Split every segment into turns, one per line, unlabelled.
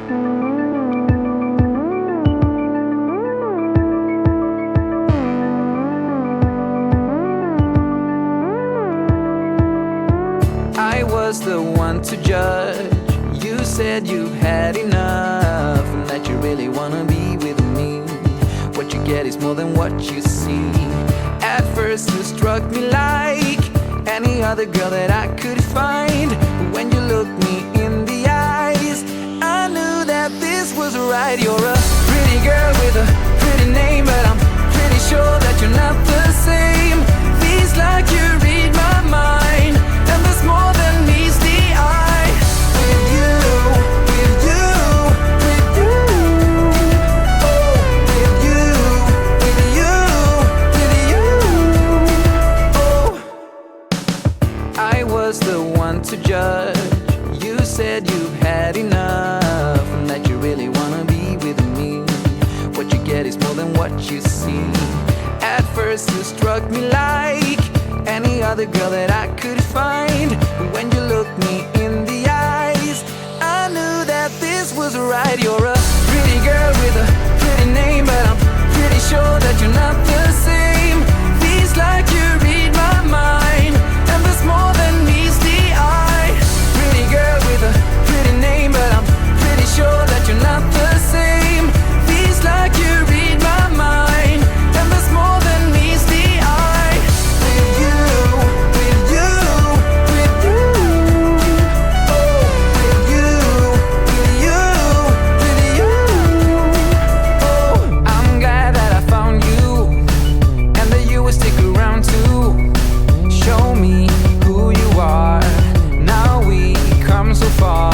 I was the one to judge. You said you've had enough and that you really wanna be with me. What you get is more than what you see. At first you struck me like any other girl that I could find. But when you looked me in the eyes, I knew that this was right. You're a pretty girl with a pretty name, but I'm pretty sure that you're not the same. Feels like you read my mind, and there's more than meets the eye. With you, with you, with you, oh, with you, with you, with you, oh. I was the one to judge. You said you've had enough and that you really wanna be with me. What you get is more than what you see. At first you struck me like any other girl that I could find. But when you looked me in the eyes, I knew that this was right. You're a pretty girl with a pretty name, but I'm pretty sure that you're not the same. Feels like you read my mind, and there's more than meets the eye. Pretty girl with a pretty name, but I'm pretty sure that you're not the same. Feels like you read my mind, and there's more than meets the eye. With you, with you, with you, oh, with you, with you, with you, oh. I'm glad that I found you, and that you will stick around too. Show me who you are. Now we come so far.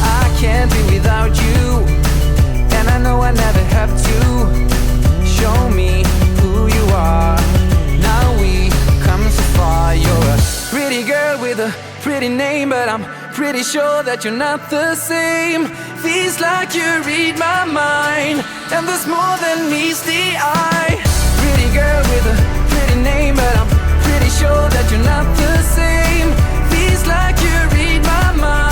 I can't be without you, and I know I never have to. Show me who you are. Now we come so far. You're a pretty girl with a pretty name, but I'm pretty sure that you're not the same. Feels like you read my mind, and there's more than meets the eye. Pretty girl with a pretty name, but I'm pretty sure that you're not the same. Feels like you read my mind.